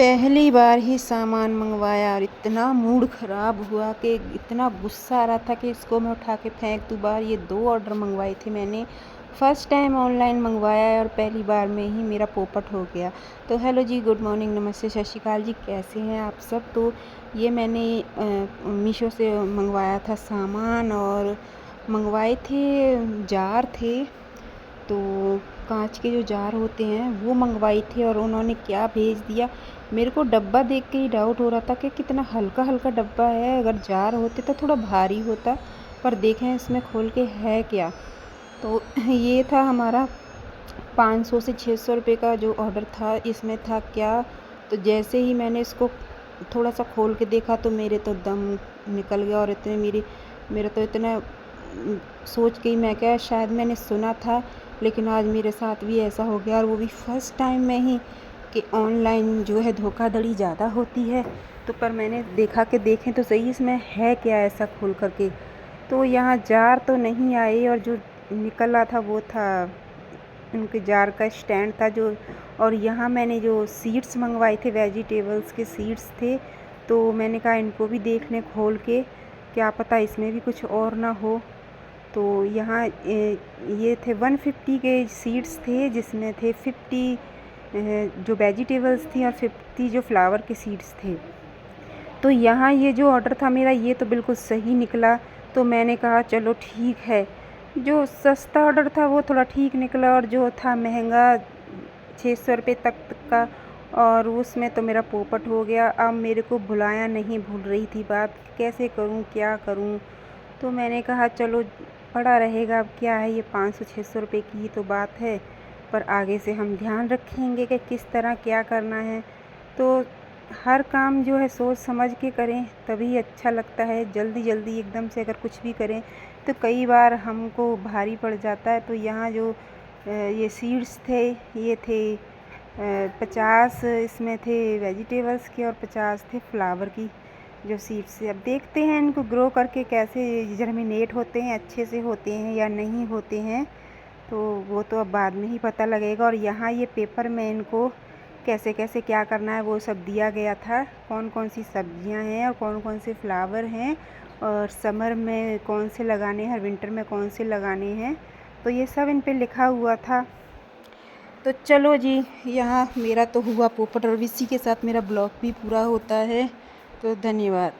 पहली बार ही सामान मंगवाया और इतना मूड ख़राब हुआ कि इतना गुस्सा आ रहा था कि इसको मैं उठा के फेंक दूँ बाहर। ये 2 ऑर्डर मंगवाए थे मैंने। फ़र्स्ट टाइम ऑनलाइन मंगवाया है और पहली बार में ही मेरा पोपट हो गया। तो हेलो जी, गुड मॉर्निंग, नमस्ते, सत श्री अकाल जी, कैसे हैं आप सब। तो ये मैंने मीशो से मंगवाया था सामान और मंगवाए थे जार थे। तो कांच के जो जार होते हैं वो मंगवाई थी और उन्होंने क्या भेज दिया। मेरे को डब्बा देख के ही डाउट हो रहा था कि कितना हल्का हल्का डब्बा है। अगर जार होते तो थोड़ा भारी होता, पर देखें इसमें खोल के है क्या। तो ये था हमारा 500 से 600 रुपये का जो ऑर्डर था। इसमें था क्या, तो जैसे ही मैंने इसको थोड़ा सा खोल के देखा तो मेरे तो दम निकल गया। और इतने मेरा तो इतना सोच के ही मैं क्या, शायद मैंने सुना था लेकिन आज मेरे साथ भी ऐसा हो गया, और वो भी फर्स्ट टाइम में ही, कि ऑनलाइन जो है धोखाधड़ी ज़्यादा होती है। तो पर मैंने देखा कि देखें तो सही इसमें है क्या ऐसा खोल करके। तो यहाँ जार तो नहीं आए, और जो निकला था वो था उनके जार का स्टैंड था जो। और यहाँ मैंने जो सीड्स मंगवाए थे, वेजिटेबल्स के सीड्स थे, तो मैंने कहा इनको भी देख लें खोल के, क्या पता इसमें भी कुछ और ना हो। तो यहाँ ये थे 150 के सीड्स थे, जिसमें थे 50 जो वेजिटेबल्स थी और 50 जो फ्लावर के सीड्स थे। तो यहाँ ये जो ऑर्डर था मेरा, ये तो बिल्कुल सही निकला। तो मैंने कहा चलो ठीक है, जो सस्ता ऑर्डर था वो थोड़ा ठीक निकला, और जो था महंगा 600 रुपये तक का, और उसमें तो मेरा पोपट हो गया। अब मेरे को भुलाया नहीं भूल रही थी बात, कैसे करूँ क्या करूँ। तो मैंने कहा चलो पड़ा रहेगा, अब क्या है, ये 500-600 रुपये की ही तो बात है, पर आगे से हम ध्यान रखेंगे कि किस तरह क्या करना है। तो हर काम जो है सोच समझ के करें तभी अच्छा लगता है। जल्दी जल्दी एकदम से अगर कुछ भी करें तो कई बार हमको भारी पड़ जाता है। तो यहाँ जो ये सीड्स थे, ये थे 50 इसमें थे वेजिटेबल्स के और 50 थे फ्लावर की जो सीड्स से। अब देखते हैं इनको ग्रो करके कैसे जर्मिनेट होते हैं, अच्छे से होते हैं या नहीं होते हैं, तो वो तो अब बाद में ही पता लगेगा। और यहाँ ये पेपर में इनको कैसे कैसे क्या करना है वो सब दिया गया था, कौन कौन सी सब्जियां हैं और कौन कौन से फ्लावर हैं, और समर में कौन से लगाने हैं और विंटर में कौन से लगाने हैं, तो ये सब इन पे लिखा हुआ था। तो चलो जी, यहाँ मेरा तो हुआ पोपट, और इसी के साथ मेरा ब्लॉग भी पूरा होता है। तो धन्यवाद।